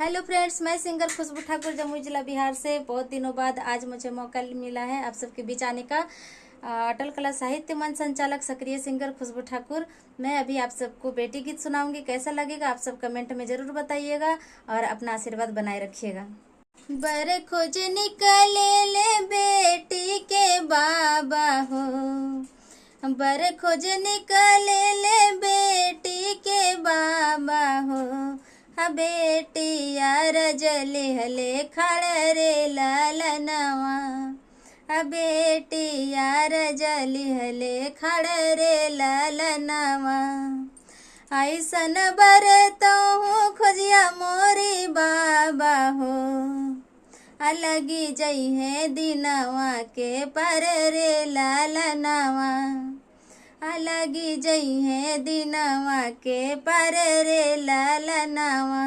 Hello friends, मैं singer खुशबू ठाकुर जमुई जिला बिहार से। बहुत दिनों बाद आज मुझे मौका मिला है आप सबके बीच आने का। अटल कला साहित्य मंच संचालक सक्रिय सिंगर खुशबू ठाकुर। मैं अभी आप सबको बेटी गीत सुनाऊंगी। कैसा लगेगा आप सब कमेंट में ज़रूर बताइएगा और अपना आशीर्वाद बनाए रखिएगा। बर खोज निकले ले बेटी के बाबा हो, बर खोज निकले ले बेटी के बाबा हो। बेटिया रजले हले खड़ रे लालनवा, बेटिया रजली हले खड़ रे लालनवा। ऐसन बर तो खोजिया मोरी बाबा हो, अलगी जई है दिनवा के पर रे लालनवा, अलगी जई है दिनवा के पर रे लालनवा।